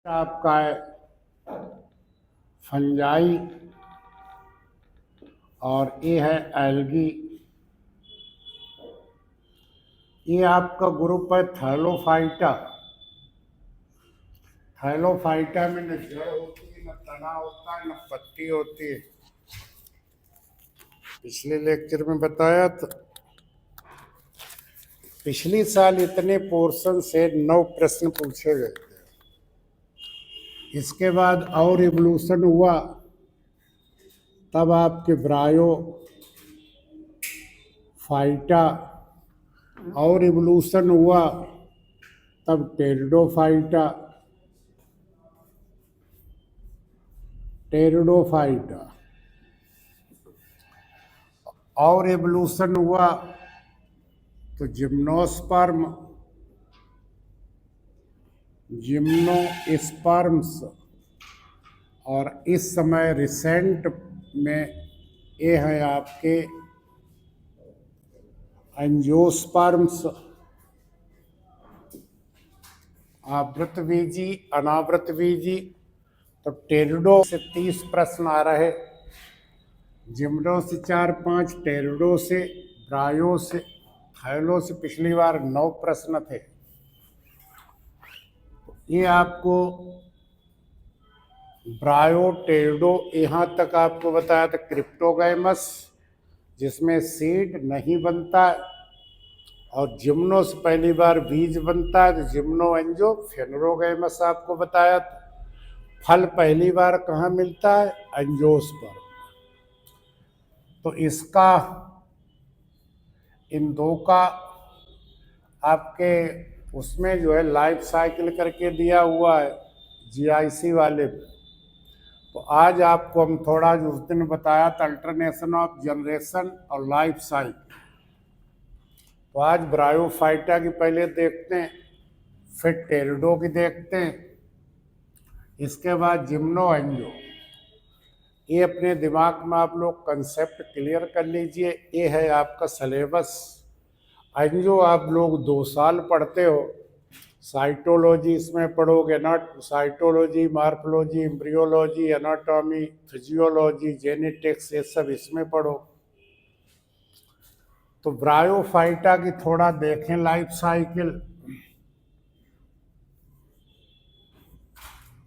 आपका है फंजाई और ये है एल्गी। ये आपका ग्रुप है थैलोफाइटा। थैलोफाइटा में न जड़ होती है, न तना होता है, न पत्ती होती है। पिछले लेक्चर में बताया था। पिछली साल इतने पोर्शन से 9 प्रश्न पूछे गए थे। इसके बाद और इवोल्यूशन हुआ, तब आपके ब्रायो फाइटा और इवोल्यूशन हुआ, तब टेरिडोफाइटा और एवोल्यूशन हुआ तो जिम्नोस्पर्म्स और इस समय रिसेंट में ये है आपके एंजियोस्पर्म्स। आवृतबीजी, अनावृतबीजी। तो टेरिडो से 30 प्रश्न आ रहे, जिम्नो से 4-5, टेरिडो से, ब्रायो से, थैलो से पिछली बार 9 प्रश्न थे। ये आपको ब्रायो, टेरिडो यहाँ तक आपको बताया था। क्रिप्टोगैमस जिसमें सीड नहीं बनता है, और जिम्नो से पहली बार बीज बनता है, तो जिम्नो एंजो फेनरोगैमस आपको बताया था। फल पहली बार कहाँ मिलता है? एंजियोस्पर्म। तो इसका इन दो का आपके उसमें जो है लाइफ साइकिल करके दिया हुआ है जीआईसी वाले में। तो आज आपको हम थोड़ा जो उस दिन बताया था अल्टरनेशन ऑफ जनरेशन और लाइफ साइकिल, तो आज ब्रायोफाइटा की पहले देखते हैं, फिर टेरिडो की देखते हैं, इसके बाद जिम्नो एंजो। ये अपने दिमाग में आप लोग कंसेप्ट क्लियर कर लीजिए। ये है आपका सिलेबस। एंजो आप लोग 2 साल पढ़ते हो। साइटोलॉजी इसमें पढ़ोगे, cytology, morphology, embryology, anatomy, physiology, genetics, ये सब इसमें पढ़ो। तो ब्रायोफाइटा की थोड़ा देखें लाइफ साइकिल,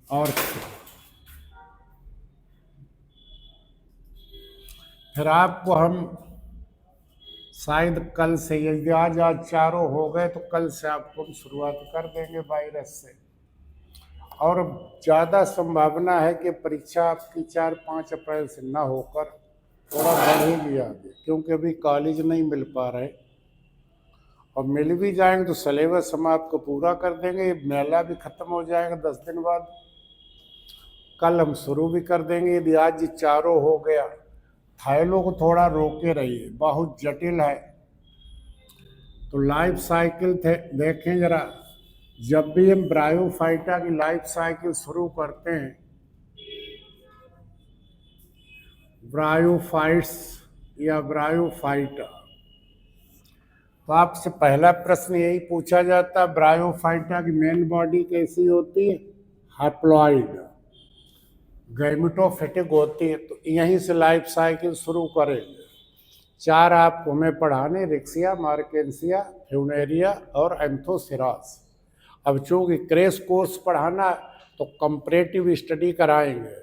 और फिर आपको हम शायद कल से, यदि आज चारों हो गए तो कल से आपको हम शुरुआत कर देंगे वायरस से। और ज़्यादा संभावना है कि परीक्षा आपकी 4-5 अप्रैल से ना होकर थोड़ा बढ़ेगी आगे, क्योंकि अभी कॉलेज नहीं मिल पा रहे, और मिल भी जाएंगे तो सिलेबस हम आपको पूरा कर देंगे। ये मेला भी ख़त्म हो जाएगा 10 दिन बाद, कल हम शुरू भी कर देंगे। यदि आज चारों हो गया, थैलो को थोड़ा रोके रहिए, बहुत जटिल है। तो लाइफ साइकिल देखें जरा। जब भी हम ब्रायोफाइटा की लाइफ साइकिल शुरू करते हैं, ब्रायोफाइट्स या ब्रायोफाइटा, तो आपसे पहला प्रश्न यही पूछा जाता है, ब्रायोफाइटा की मेन बॉडी कैसी होती है? हैप्लॉइड, गैमेटोफिटिक होती है। तो यहीं से लाइफ साइकिल शुरू करेंगे। 4 आपको हमें पढ़ाने, रिक्सिया, मार्केंसिया, फ्यूनेरिया और एंथोसिरास। अब चूँकि क्रैश कोर्स पढ़ाना तो कंपैरेटिव स्टडी कराएंगे,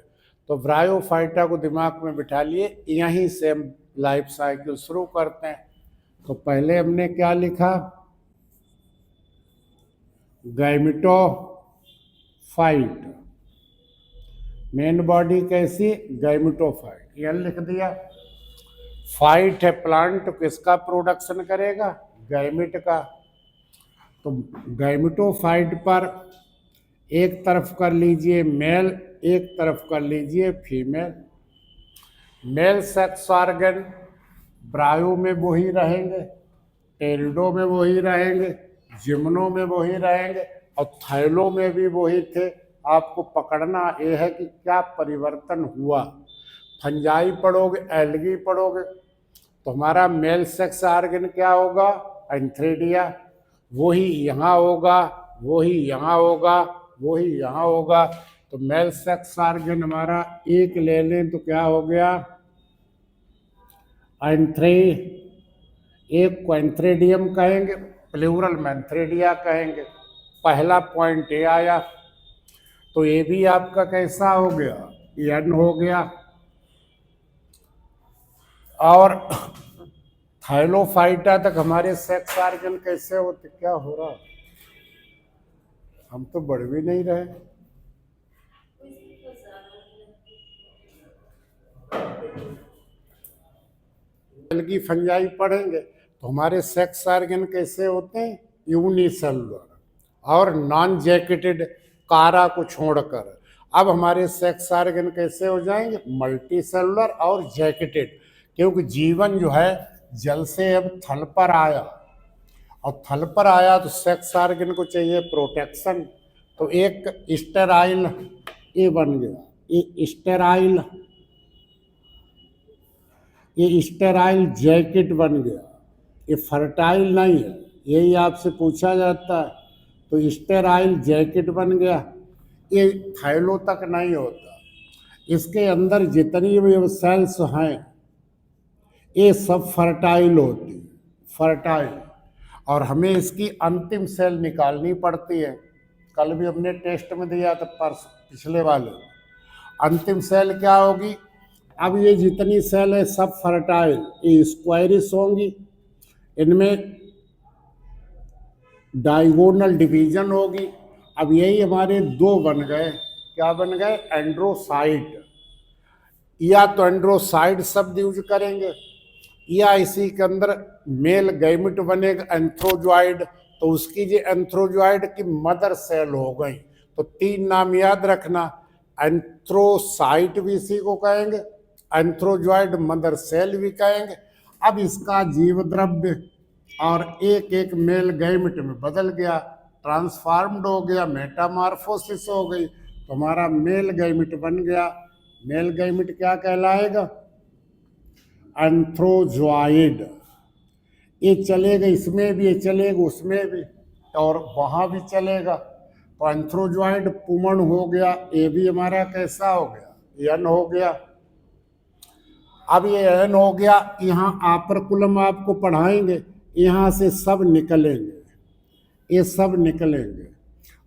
तो ब्रायोफाइटा को दिमाग में बिठा लिए, यहीं से हम लाइफ साइकिल शुरू करते हैं। तो पहले हमने क्या लिखा? गैमेटोफाइट। मेन बॉडी कैसी? गैमेटोफाइट। यह लिख दिया। फाइट है प्लांट, तो किसका प्रोडक्शन करेगा? गैमेट का। तो गैमेटोफाइट पर एक तरफ कर लीजिए मेल, एक तरफ कर लीजिए फीमेल। मेल सेक्स ऑर्गन ब्रायो में वही रहेंगे, टेरिडो में वही रहेंगे, जिम्नो में वही रहेंगे, और थैलो में भी वही थे। आपको पकड़ना यह है कि क्या परिवर्तन हुआ। फंजाई पढ़ोगे, एल्गी पढ़ोगे, तो हमारा मेल सेक्स ऑर्गन क्या होगा? एंथ्रेडिया। वही यहाँ होगा, वही यहाँ होगा, वही यहाँ होगा। तो मेल सेक्स ऑर्गन हमारा एक ले लें तो क्या हो गया, एंथ्री, एक को एंथ्रेडियम कहेंगे, प्लूरल में एंथ्रेडिया कहेंगे। पहला पॉइंट ये आया। तो ये भी आपका कैसा हो गया, एन हो गया। और थाइलोफाइटा तक हमारे सेक्स ऑर्गन कैसे होते, क्या हो रहा, हम तो बढ़ भी नहीं रहे। की फंजाई पढ़ेंगे तो हमारे सेक्स ऑर्गन कैसे होते हैं, यूनिसेलुलर और नॉन जैकेटेड, कारा को छोड़कर। अब हमारे सेक्स ऑर्गन कैसे हो जाएंगे, मल्टी सेलुलर और जैकेटेड, क्योंकि जीवन जो है जल से अब थल पर आया, और थल पर आया तो सेक्स ऑर्गन को चाहिए प्रोटेक्शन। तो एक स्टेराइल ये बन गया, ये स्टेराइल, ये स्टेराइल जैकेट बन गया। ये फर्टाइल नहीं है, यही आपसे पूछा जाता है। तो स्टेराइल जैकेट बन गया। ये थाइलो तक नहीं होता, इसके अंदर जितनी भी सेल्स हैं ये सब फर्टाइल होती, फर्टाइल। और हमें इसकी अंतिम सेल निकालनी पड़ती है। कल भी हमने टेस्ट में दिया था, पिछले वाले। अंतिम सेल क्या होगी, अब ये जितनी सेल है सब फर्टाइल, ये स्क्वायरिस होंगी, इनमें डायगोनल डिवीजन होगी। अब यही हमारे दो बन गए, क्या बन गए, एंड्रोसाइट। या तो एंड्रोसाइट शब्द यूज करेंगे, या इसी के अंदर मेल गैमिट बनेगा एंथ्रोजॉइड, तो उसकी जो एंथ्रोजॉइड की मदर सेल हो गई। तो तीन नाम याद रखना, एंथ्रोसाइट भी इसी को कहेंगे, एंथ्रोजॉइड मदर सेल भी कहेंगे। अब इसका जीव द्रव्य और एक एक मेल गैमिट में बदल गया, ट्रांसफॉर्म्ड हो गया, मेटामॉर्फोसिस हो गई, तो हमारा मेल गैमिट बन गया। मेल गैमिट क्या कहलाएगा, एंथ्रोजॉइड। ये चलेगा, इसमें भी ये चलेगा, उसमें भी, और वहाँ भी चलेगा। तो एंथ्रोजॉइड पुमन हो गया, ये भी हमारा कैसा हो गया, एन हो गया। अब ये एन हो गया, यहाँ आपर्कुलम आपको पढ़ाएंगे, यहाँ से सब निकलेंगे, ये सब निकलेंगे,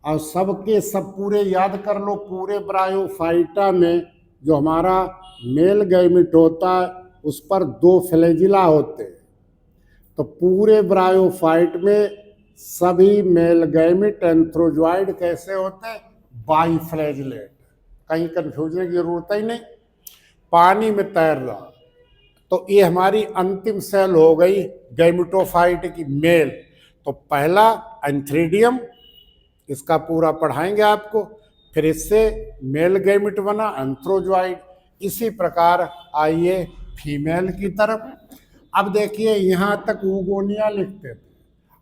और सबके सब पूरे याद कर लो। पूरे ब्रायोफाइटा में जो हमारा मेल गैमिट होता है उस पर दो फ्लैजिला होते हैं। तो पूरे ब्रायोफाइट में सभी मेल गैमिट एंथ्रोजॉइड कैसे होते हैं, बाइफ्लैजिलेट। कहीं कंफ्यूजन की जरूरत ही नहीं, पानी में तैर रहा। तो ये हमारी अंतिम सेल हो गई गैमिटोफाइट की, मेल। तो पहला एंथ्रीडियम, इसका पूरा पढ़ाएंगे आपको। फिर इससे मेल गैमिट बना एंथ्रोजॉइड। इसी प्रकार आइए फीमेल की तरफ। अब देखिए यहाँ तक ऊगोनिया लिखते थे,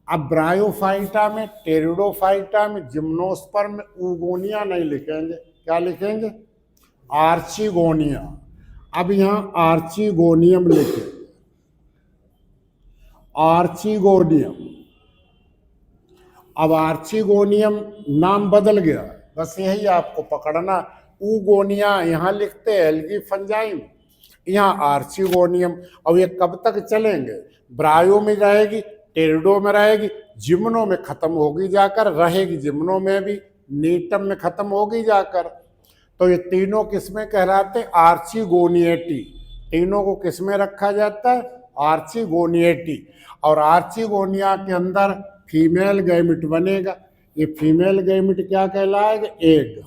अब ब्रायोफाइटा में, टेरिडोफाइटा में, जिम्नोस्पर्म में ऊगोनिया नहीं लिखेंगे, क्या लिखेंगे, आर्चिगोनिया। अब यहाँ आर्चिगोनियम लिखेंगे, आर्चिगोनियम। अब आर्चिगोनियम नाम बदल गया, बस यही आपको पकड़ना। ऊगोनिया यहाँ लिखते हैं एल्गी फंजाई में, यहाँ आर्चिगोनियम। और ये कब तक चलेंगे, ब्रायो में रहेगी, टेरिडो में रहेगी, जिम्नो में खत्म होगी जाकर, रहेगी जिम्नो में भी, नीटम में खत्म होगी जाकर। तो ये तीनों किस्में कहलाते आर्चिगोनिएटी। तीनों को किसमें रखा जाता है, आर्चिगोनिएटी। और आर्चिगोनिया के अंदर फीमेल गैमिट बनेगा। ये फीमेल गैमिट क्या कहलाएगा, एग।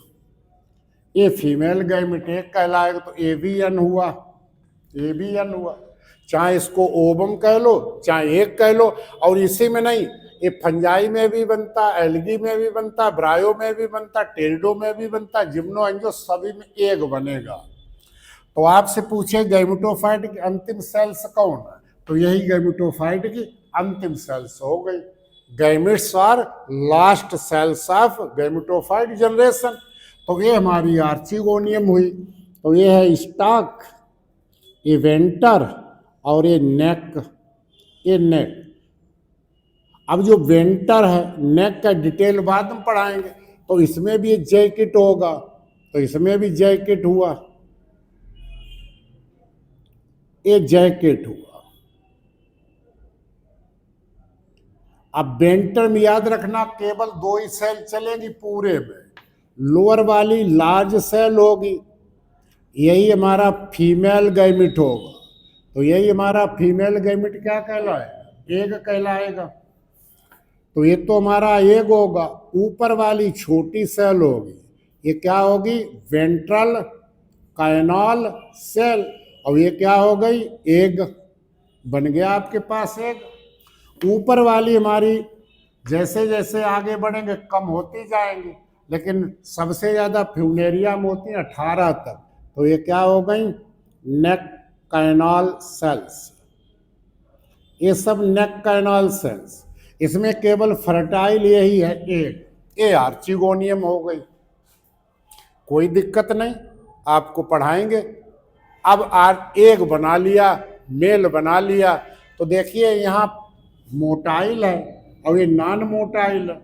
ये फीमेल गैमिट एग कहलाएगा। तो एवीएन हुआ, एवीएन हुआ। चाहे इसको ओवम कह लो, चाहे एग कह लो। और इसी में नहीं, ये फंजाई में भी बनता, एल्गी में भी बनता, ब्रायो में भी बनता, टेरिडो में भी बनता, जिम्नो एंजो सभी में एग बनेगा। तो आपसे पूछे गैमेटोफाइट की अंतिम सेल्स कौन है, तो यही गैमेटोफाइट की अंतिम सेल्स हो गई। Gametes are last cells of gametophyte generation. तो ये हमारी आर्चिगोनियम हुई। तो ये है स्टॉक, ये वेंटर, और ये नेक, ये नेक। अब जो वेंटर है, नेक का डिटेल बाद में पढ़ाएंगे। तो इसमें भी जैकेट होगा, तो इसमें भी जैकेट हुआ, ये जैकेट हुआ। अब वेंटर में याद रखना केवल 2 ही सेल चलेंगी पूरे में, लोअर वाली लार्ज सेल होगी, यही हमारा फीमेल गैमिट होगा, तो यही हमारा फीमेल गैमिट क्या कहलाएगा, एग कहलाएगा। तो ये तो हमारा एग होगा। ऊपर वाली छोटी सेल होगी, ये क्या होगी, वेंट्रल काइनल सेल, और ये क्या हो गई, एग बन गया आपके पास एग। ऊपर वाली हमारी जैसे जैसे आगे बढ़ेंगे कम होती जाएंगी, लेकिन सबसे ज्यादा फ्यूनेरिया में होती है 18 तक, तो ये क्या हो गई, नेक काइनल सेल्स, ये सब नेक काइनल सेल्स। इसमें केवल फर्टाइल यही है एग, ये आर्चिगोनियम हो गई, कोई दिक्कत नहीं, आपको पढ़ाएंगे। अब एग बना लिया, मेल बना लिया, तो देखिए यहाँ मोटाइल है और ये नॉन मोटाइल है।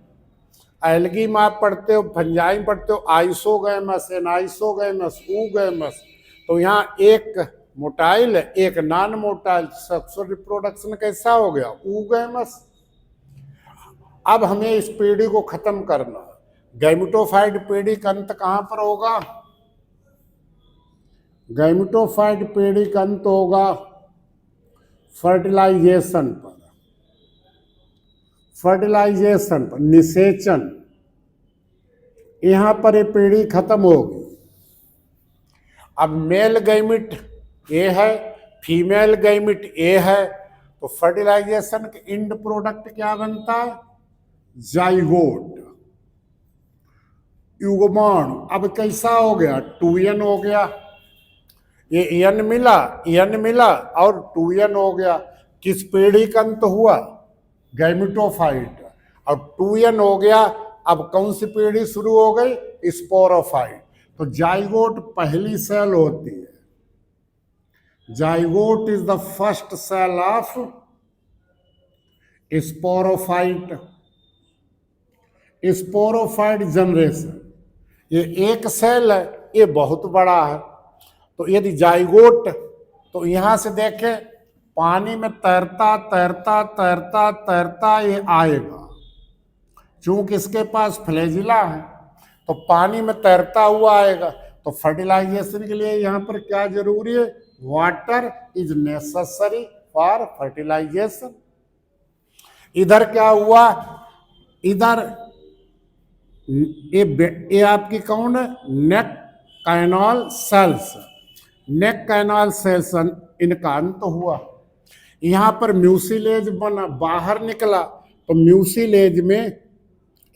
एल्गी में आप पढ़ते हो, फंजाई में पढ़ते हो, आइसोगैमस, एनाइसोगैमस, ऊगैमस, तो यहाँ एक मोटाइल है, एक नॉन मोटाइल। सेक्सुअल रिप्रोडक्शन कैसा हो गया, ऊगैमस। अब हमें इस पीढ़ी को खत्म करना, गैमेटोफाइट पीढ़ी का अंत कहां पर होगा, गैमेटोफाइट पीढ़ी का अंत होगा फर्टिलाइजेशन पर, फर्टिलाइजेशन पर, निषेचन, यहां पर ये पीढ़ी खत्म होगी। अब मेल गैमिट ए है, फीमेल गैमिट ए है, तो फर्टिलाइजेशन के इंड प्रोडक्ट क्या बनता है, जाइगोट, युग्माणु। अब कैसा हो गया, 2n हो गया, ये n मिला और 2n हो गया। किस पीढ़ी का अंत हुआ, गैमेटोफाइट, और 2n हो गया। अब कौन सी पीढ़ी शुरू हो गई, स्पोरोफाइट। तो जाइगोट पहली सेल होती है, zygote is the first cell of sporophyte, sporophyte generation. ये एक सेल है, ये बहुत बड़ा है। तो यदि जाइगोट, तो यहां से देखें पानी में तैरता तैरता तैरता तैरता ये आएगा, चूंकि इसके पास फ्लैजिला है तो पानी में तैरता हुआ आएगा। तो फर्टिलाइजेशन के लिए यहाँ पर क्या जरूरी है, water is necessary for fertilisation. इधर क्या हुआ, इधर ये आपकी कौन है, नेक काइनल सेल्स, नेक काइनल सेल्स इनका अंत हुआ। यहाँ पर म्यूसिलेज बना, बाहर निकला, तो म्यूसिलेज में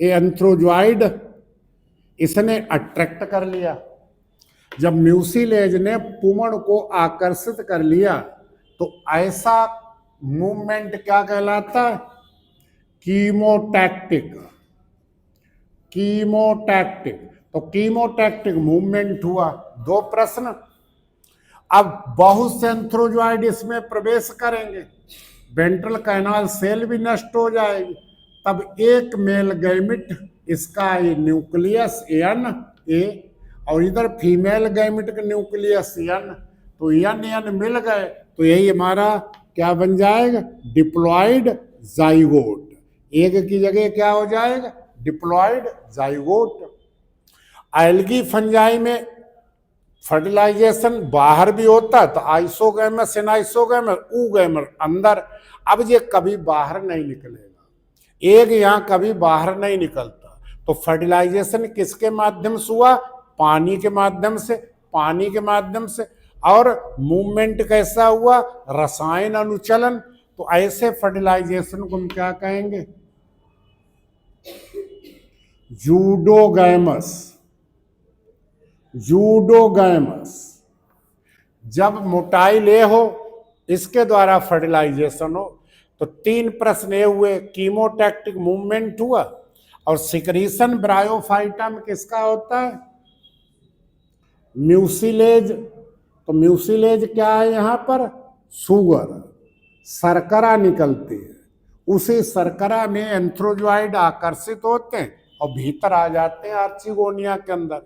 ये एंथ्रोजॉइड इसने अट्रैक्ट कर लिया। जब म्यूसिलेज ने पुमड़ को आकर्षित कर लिया, तो ऐसा मूवमेंट क्या कहलाता है, कीमोटैक्टिक, कीमोटैक्टिक। तो कीमोटैक्टिक मूवमेंट हुआ। 2 प्रश्न, अब बहुत से एंथ्रोजॉइड इसमें प्रवेश करेंगे, वेंट्रल कैनाल सेल भी नष्ट हो जाएगी, तब एक मेल गैमिट, इसका ये न्यूक्लियस एन ए, और इधर फीमेल गैमिट का न्यूक्लियस एन, तो एन एन मिल गए, तो यही हमारा क्या बन जाएगा, डिप्लॉयड जाइगोट। एक की जगह क्या हो जाएगा, डिप्लॉयड जाइगोट। एल्गी फंजाई में फर्टिलाइजेशन बाहर भी होता है, तो आइसोगैमस, एनाइसोगैमस, ऊगैमस अंदर। अब ये कभी बाहर नहीं निकलेगा, एग यहाँ कभी बाहर नहीं निकलता। तो फर्टिलाइजेशन किसके माध्यम से हुआ, पानी के माध्यम से, पानी के माध्यम से। और मूवमेंट कैसा हुआ, रसायन अनुचलन। तो ऐसे फर्टिलाइजेशन को हम क्या कहेंगे, जूडोगैमस, जूडोगैमस। जब मोटाइल ए हो, इसके द्वारा फर्टिलाइजेशन हो। तो 3 प्रश्न ये हुए, कीमोटैक्टिक मूवमेंट हुआ, और सिक्रीशन ब्रायोफाइटा में किसका होता है, म्यूसिलेज। तो म्यूसिलेज क्या है, यहाँ पर शुगर, शर्करा निकलती है, उसी शर्करा में एंथ्रोजॉइड आकर्षित होते हैं और भीतर आ जाते हैं आर्चिगोनिया के अंदर।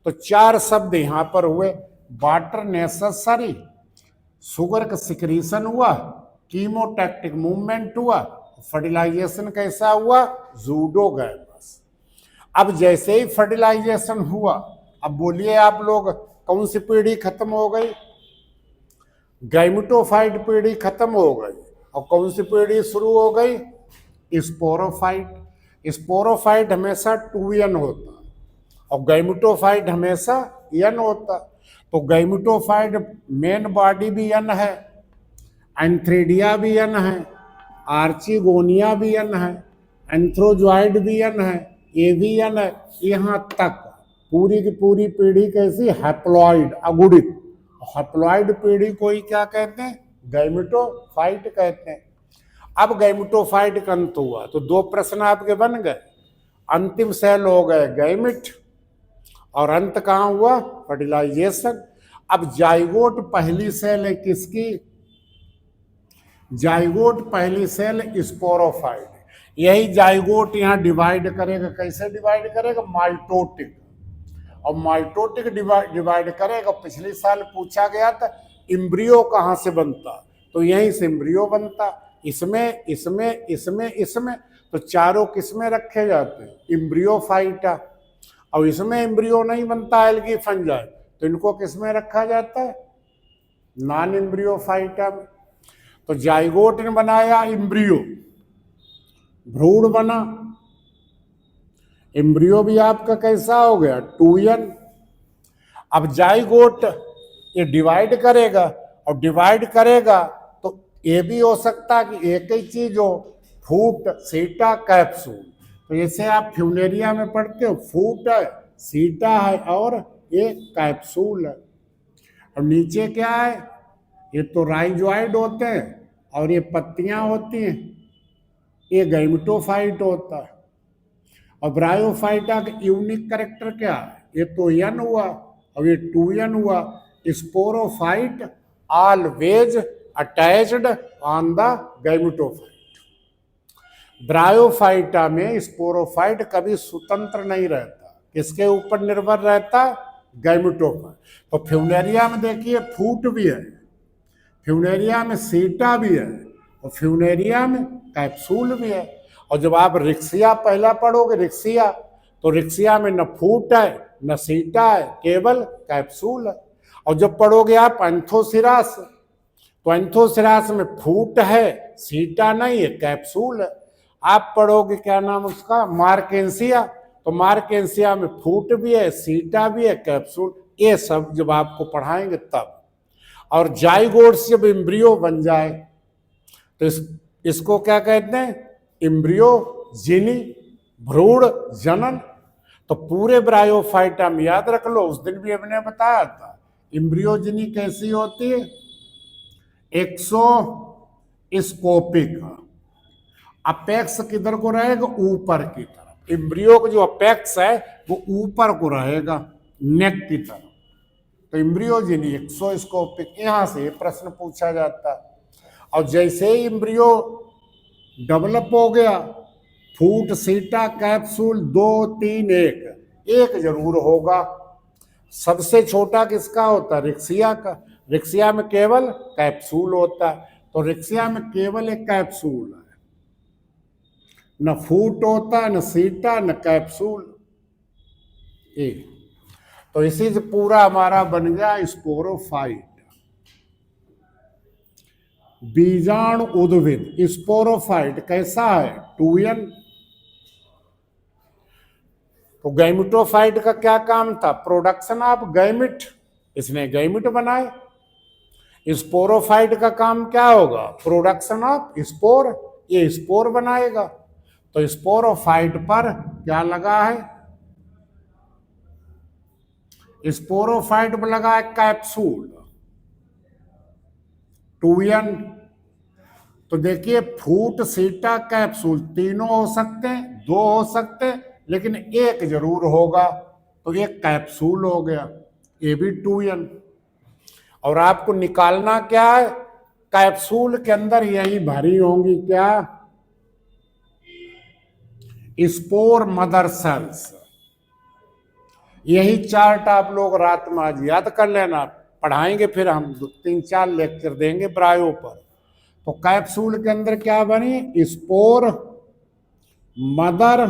तो 4 शब्द यहाँ पर हुए, वाटर नेसेसरी, शुगर का सिक्रीशन हुआ, कीमोटैक्टिक मूवमेंट हुआ, फर्टिलाइजेशन कैसा हुआ, जूडोगैमस। अब जैसे ही फर्टिलाइजेशन हुआ, अब बोलिए आप लोग कौन सी पीढ़ी खत्म हो गई, गैमेटोफाइट पीढ़ी खत्म हो गई, और कौन सी पीढ़ी शुरू हो गई, स्पोरोफाइट। स्पोरोफाइट हमेशा 2n होता और गैमेटोफाइट हमेशा n होता। तो गैमेटोफाइट मेन बॉडी भी n है, एंथ्रेडिया भी n है, आर्चिगोनिया भी n है, एंथ्रोजॉइड भी n है, ये भी n है। यहाँ तक पूरी की पूरी पीढ़ी कैसी, हैप्लॉइड, अगुणित। हैप्लॉइड पीढ़ी को ही क्या कहते हैं, गैमेटोफाइट कहते हैं। अब गैमेटोफाइट का अंत हुआ तो 2 प्रश्न आपके बन गए, अंतिम सेल हो गए गैमेट, और अंत कहाँ हुआ, फर्टिलाइजेशन। अब जाइगोट पहली सेल है किसकी, जाइगोट पहली सेल स्पोरोफाइट। यही जाइगोट यहाँ डिवाइड करेगा, कैसे डिवाइड करेगा, माइटोटिक, और माइटोटिक डिवाइड करेगा। पिछले साल पूछा गया था इम्ब्रियो कहाँ से बनता, तो यहीं से इम्ब्रियो बनता, इसमें इसमें इसमें इसमें। तो चारों किसमें रखे जाते हैं, इम्ब्रियोफाइटा। और इसमें इम्ब्रियो नहीं बनता, एल्गी फंजाई, तो इनको किसमें रखा जाता है, नॉन इम्ब्रियोफाइटा में। तो जाइगोट ने बनाया इम्ब्रियो, भ्रूण बना, इम्ब्रियो भी आपका कैसा हो गया, 2n। अब जाइगोट ये डिवाइड करेगा, और डिवाइड करेगा तो ये भी हो सकता है कि एक ही चीज हो, फूट, सीटा, कैप्सूल। तो जैसे आप फ्यूनेरिया में पढ़ते हो, फूट है, सीटा है, और ये कैप्सूल है। और नीचे क्या है, ये तो राइजोइड होते हैं, और ये पत्तियां होती हैं, ये गैमेटोफाइट होता है। और ब्रायोफाइटा का यूनिक कैरेक्टर क्या है, ये तो n हुआ और ये 2n हुआ। Sporophyte always attached on the gametophyte. Bryophyta में स्पोरोफाइट कभी स्वतंत्र नहीं रहता, किसके ऊपर निर्भर रहता, गैमेटोफाइट। तो फ्यूनेरिया में देखिए फूट भी है, फ्यूनेरिया में सीटा भी है, और फ्यूनेरिया में कैप्सूल भी है। और जब आप रिक्सिया पहला पढ़ोगे, रिक्सिया, तो रिक्सिया में न फूट है न सीटा है, केवल कैप्सूल है। और जब पढ़ोगे आप एंथोसिरास, तो एंथोसिरास में फूट है, सीटा नहीं है, कैप्सूल है। आप पढ़ोगे क्या नाम उसका, मार्केंसिया, तो मार्केंसिया में फूट भी है, सीटा भी है, कैप्सूल। ये सब जब आपको पढ़ाएंगे तब। और जाइगोट से जब इम्ब्रियो बन जाए तो इसको क्या कहते हैं, इम्ब्रियोजिनी, भ्रूण जनन। तो पूरे ब्रायोफाइटा में याद रख लो, उस दिन भी हमने बताया था इम्ब्रियोजिनी कैसी होती है, एक्सोस्कोपिक। अपेक्स किधर को रहेगा, ऊपर की तरफ। इम्ब्रियो का जो अपेक्स है वो ऊपर को रहेगा, नेक की तरफ। तो इम्ब्रियोजिनी एक्सोस्कोपिक, यहां से प्रश्न पूछा जाता है। और जैसे ही इम्ब्रियो डेवलप हो गया, फूट, सीटा, कैप्सूल, 2, 3, 1 जरूर होगा। सबसे छोटा किसका होता है, रिक्सिया का। रिक्सिया में केवल कैप्सूल होता है, तो रिक्सिया में केवल एक कैप्सूल है, न फूट होता, न सीटा, न कैप्सूल। एक तो इसी से पूरा हमारा बन गया स्पोरोफाइट। बीजाणु उद्भिद स्पोरोफाइट कैसा है, 2n। तो गैमेटोफाइट का क्या काम था, प्रोडक्शन ऑफ गैमिट, इसने गैमिट बनाए। स्पोरोफाइट का काम क्या होगा, प्रोडक्शन ऑफ स्पोर, ये स्पोर बनाएगा। तो स्पोरोफाइट पर क्या लगा है, स्पोरोफाइट पर लगा है कैप्सूल, 2n। तो देखिए फूट, सीटा, कैप्सूल तीनों हो सकते हैं, 2 हो सकते हैं, लेकिन एक जरूर होगा। तो ये कैप्सूल हो गया, ये भी 2n। और आपको निकालना क्या है, कैप्सूल के अंदर यही भरी होंगी क्या, स्पोर मदर सेल्स। यही चार्ट आप लोग रात में आज याद कर लेना, पढ़ाएंगे फिर हम 3-4 लेक्चर देंगे ब्रायो पर। तो कैप्सूल के अंदर क्या बनी, स्पोर मदर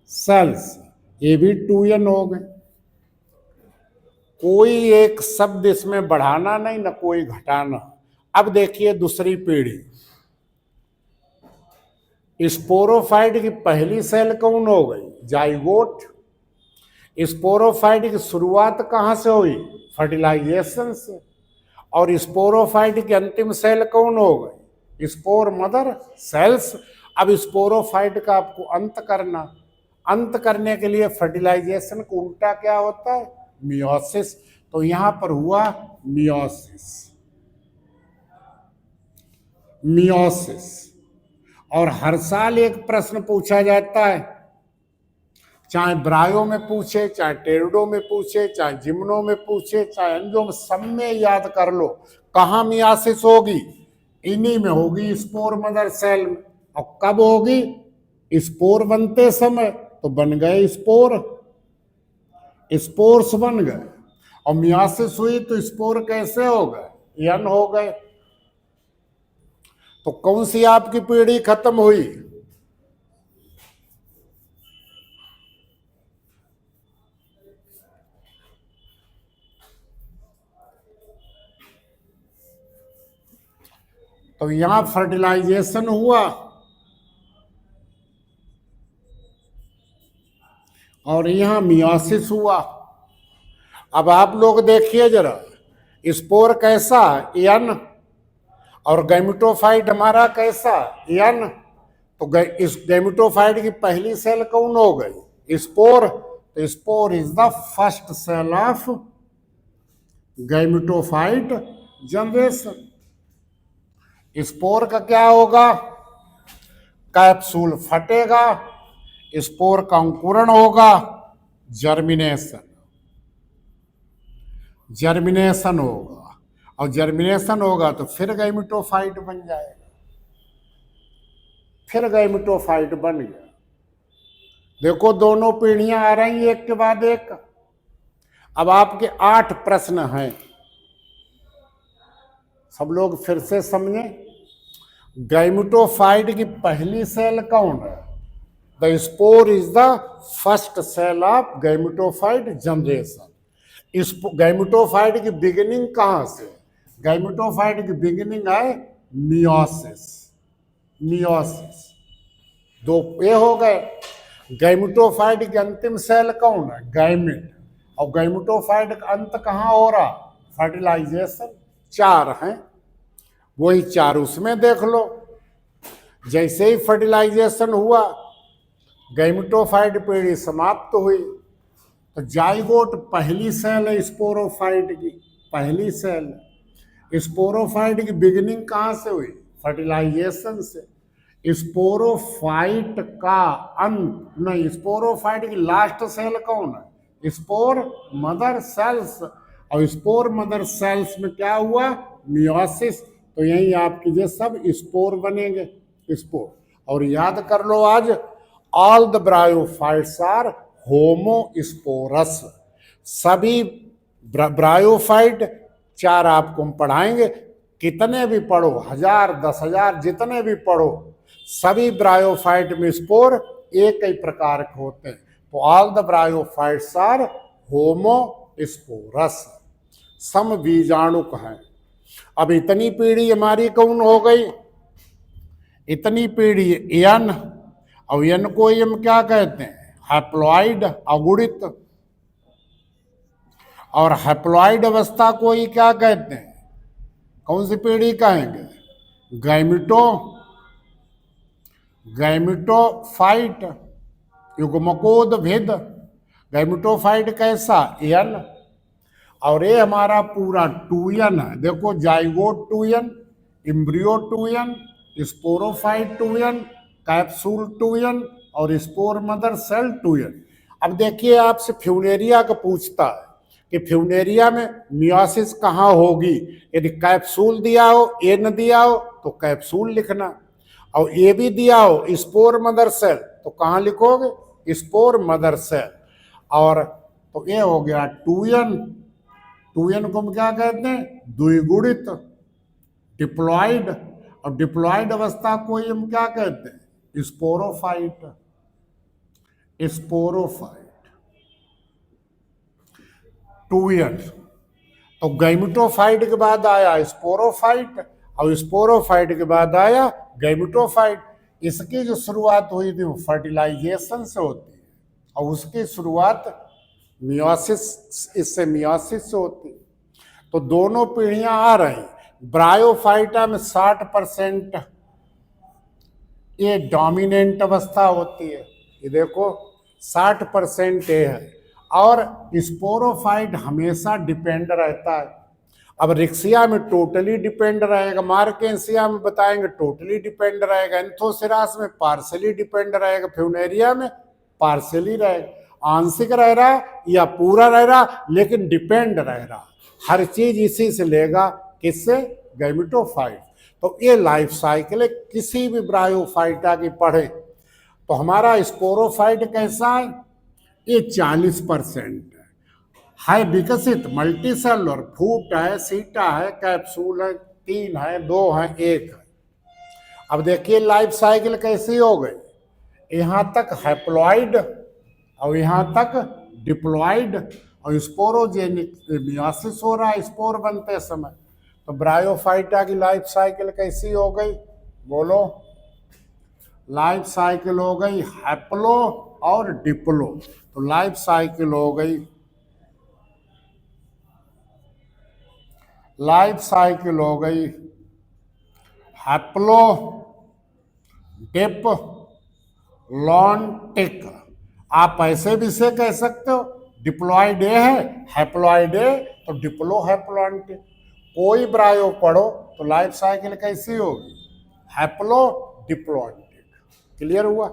सेल्स, ये भी 2n हो गए। कोई एक शब्द इसमें बढ़ाना नहीं ना कोई घटाना। अब देखिए दूसरी पीढ़ी, स्पोरोफाइट की पहली सेल कौन हो गई, जाइगोट। स्पोरोफाइट की शुरुआत कहां से हुई, फर्टिलाइजेशन से। और स्पोरोफाइट की अंतिम सेल कौन हो गई, स्पोर मदर सेल्स। अब स्पोरोफाइट का आपको अंत करना, अंत करने के लिए फर्टिलाइजेशन को उल्टा क्या होता है, मियोसिस। तो यहां पर हुआ मियोसिस, मियोसिस। और हर साल एक प्रश्न पूछा जाता है, चाहे ब्रायो में पूछे, चाहे टेरिडो में पूछे, चाहे जिम्नो में पूछे, चाहे एंजियो में, सब में याद कर लो कहाँ मियोसिस होगी, इन्हीं में होगी, स्पोर मदर सेल में। और कब होगी, स्पोर बनते समय, तो बन गए स्पोर, स्पोर्स बन गए। और मियोसिस हुई तो स्पोर कैसे हो गए, यन हो गए। तो कौन सी आपकी पीढ़ी खत्म हुई, तो यहां फर्टिलाइजेशन हुआ और यहां मियोसिस हुआ। अब आप लोग देखिए जरा, स्पोर कैसा, एन, और गैमेटोफाइट हमारा कैसा, एन। तो इस गैमेटोफाइट की पहली सेल कौन हो गई, स्पोर। तो spore is the first cell of gametophyte generation. Spore का क्या होगा, कैप्सूल फटेगा, स्पोर का अंकुरण होगा, जर्मिनेशन, जर्मिनेशन होगा। और जर्मिनेशन होगा तो फिर गैमेटोफाइट बन जाएगा, फिर गैमेटोफाइट बन गया। देखो दोनों पीढ़ियां आ रही एक के बाद एक। अब आपके 8 प्रश्न हैं, सब लोग फिर से समझें। गैमेटोफाइट की पहली सेल कौन है, the spore is the first cell of gametophyte generation. इस गैमेटोफाइट की बिगिनिंग कहां से, गैमेटोफाइट की बिगिनिंग है मियोसिस, मियोसिस। 2 ये हो गए। गैमेटोफाइट की अंतिम सेल कौन है, गैमेट। और गैमेटोफाइट का अंत कहां हो रहा, फर्टिलाइजेशन। 4 हैं, वही 4 उसमें देख लो। जैसे ही फर्टिलाइजेशन हुआ, गैमेटोफाइट पीढ़ी समाप्त हुई। तो जाइगोट पहली सेल है स्पोरोफाइट की, पहली सेल। स्पोरोफाइट की बिगिनिंग कहां से हुई, फर्टिलाइजेशन से। स्पोरोफाइट का अंत नहीं, स्पोरोफाइट की लास्ट सेल कौन है, स्पोर मदर सेल्स। और स्पोर मदर सेल्स में क्या हुआ, मियोसिस। तो यही आपकी जो सब स्पोर बनेंगे, स्पोर। और याद कर लो आज, all the bryophytes are homosporous. सभी ब्रायोफाइट 4 आपको हम पढ़ाएंगे, कितने भी पढ़ो, 1000 10,000 जितने भी पढ़ो, सभी ब्रायोफाइट में स्पोर एक ही प्रकार के होते हैं। तो all the bryophytes are homosporous, सम बीजाणुक हैं। अब इतनी पीढ़ी हमारी कौन हो गई, इतनी पीढ़ी एन। और एन को हम क्या कहते हैं, हैप्लॉइड, अगुणित। और हैप्लॉइड अवस्था को ही क्या कहते हैं, कौन सी पीढ़ी कहेंगे, गैमेटोफाइट, युग्मकोद भेद। गैमेटोफाइट कैसा, एन। और ये हमारा पूरा 2n है। देखो zygote 2n, embryo 2n, sporophyte 2n, capsule 2n और स्पोर मदर सेल 2n। अब देखिए आपसे फ्यूनेरिया का पूछता है कि फ्यूनेरिया में मियोसिस कहाँ होगी। यदि कैप्सूल दिया हो, ए न दिया हो तो कैप्सूल लिखना, और ए भी दिया हो स्पोर मदर सेल तो कहाँ लिखोगे, स्पोर मदर सेल। और तो ये हो गया 2n, 2n को हम क्या कहते हैं, द्विगुणित डिप्लॉइड, और डिप्लॉइड अवस्था को ही हम क्या कहते हैं, स्पोरोफाइट, स्पोरोफाइट 2n। तो गैमेटोफाइट के बाद आया स्पोरोफाइट, और स्पोरोफाइट के बाद आया गैमेटोफाइट। इसकी जो शुरुआत हुई थी वो फर्टिलाइजेशन से होती है, और उसकी शुरुआत मियोसिस, इससे मियोसिस से होती है। तो दोनों पीढ़ियां आ रही। ब्रायोफाइटा में 60% ये डोमिनेंट अवस्था होती है, ये देखो 60% ये है, और स्पोरोफाइट हमेशा डिपेंड रहता है। अब रिक्सिया में टोटली डिपेंड रहेगा, मार्केंसिया में बताएंगे टोटली डिपेंड रहेगा, एंथोसिरास में पार्सली डिपेंड रहेगा, फ्यूनेरिया में पार्सली रहेगा, आंशिक रह रहा या पूरा रह रहा, लेकिन डिपेंड रह रहा। हर चीज इसी से लेगा, किससे, गैमेटोफाइट। तो ये लाइफ साइकिल है। किसी भी ब्रायोफाइटा की पढ़े तो हमारा स्पोरोफाइट कैसा है, ये 40% है विकसित, मल्टी सेलुलर, फूट है, सीटा है, कैप्सूल है, 3 है, 2 है, 1 है। अब देखिए लाइफ साइकिल कैसी हो गई, यहाँ तक हैप्लॉइड और यहाँ तक डिप्लॉइड, और स्पोरोजेनिक मियोसिस हो रहा है स्पोर बनते समय। तो ब्रायोफाइटा की लाइफ साइकिल कैसी हो गई, बोलो, लाइफ साइकिल हो गई हैप्लो और डिप्लो। तो लाइफ साइकिल हो गई, लाइफ साइकिल हो गई हैप्लो, डिप, लॉन्टिक। आप ऐसे भी से कह सकते हो, डिप्लॉइड ए है, हैप्लॉइड ए, तो डिप्लो हैप्लॉन्टिक। कोई ब्रायो पढ़ो तो लाइफ साइकिल कैसी होगी, हैप्लो डिप्लॉन्टिक। क्लियर हुआ,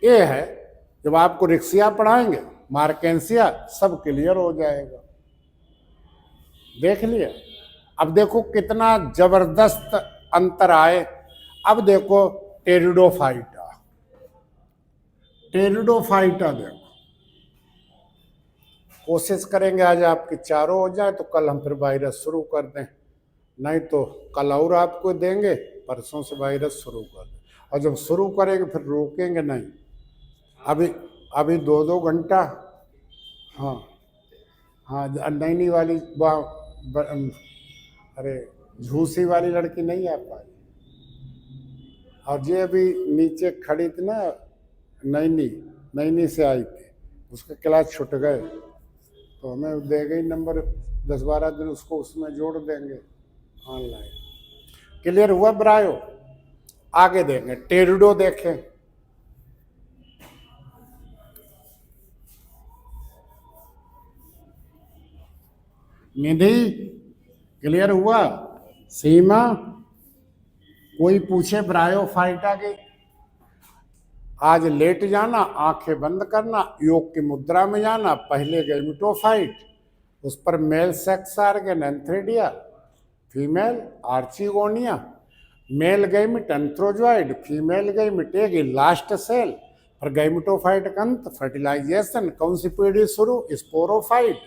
ये है। जब आपको रिक्सिया पढ़ाएंगे, मार्केंसिया, सब क्लियर हो जाएगा। देख लिया। अब देखो कितना जबरदस्त अंतर आए। अब देखो टेरिडोफाइटा, टेरिडोफाइटा देखो, कोशिश करेंगे आज आपके चारों हो जाए, तो कल हम फिर वायरस शुरू कर दें, नहीं तो कल और आपको देंगे, परसों से वायरस शुरू कर दें। और जब शुरू करेंगे फिर रोकेंगे नहीं। अभी 2-2 घंटा, हाँ हाँ, नैनी वाली अरे झूसी वाली लड़की नहीं आ पाई, और ये अभी नीचे खड़ी थी ना, नैनी से आई थी, उसके क्लास छूट गए, तो हमें दे गई नंबर, 10-12 दिन उसको उसमें जोड़ देंगे ऑनलाइन। क्लियर हुआ ब्रायो, आगे देंगे टेरिडो देखें। निधि क्लियर हुआ, सीमा, कोई पूछे ब्रायोफाइटा की, आज लेट जाना, आंखें बंद करना, योग की मुद्रा में जाना, पहले गैमेटोफाइट, उस पर male sex organ antheridia, female archegonia, male gamete antherozoid, female gamete एक लास्ट सेल, पर गैमेटोफाइट का अंत फर्टिलाइजेशन। कौन सी पीढ़ी शुरू, स्पोरोफाइट,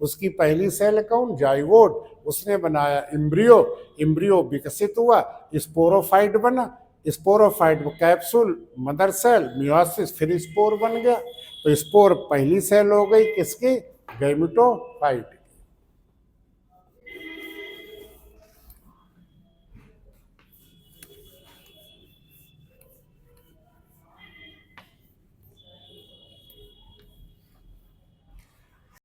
उसकी पहली सेल कौन, जाइगोट, उसने बनाया एम्ब्रियो, एम्ब्रियो विकसित हुआ, स्पोरोफाइट बना, स्पोरोफाइट में कैप्सूल, मदर सेल, मियोसिस, फिर स्पोर बन गया। तो स्पोर पहली सेल हो गई किसकी, गैमेटोफाइट।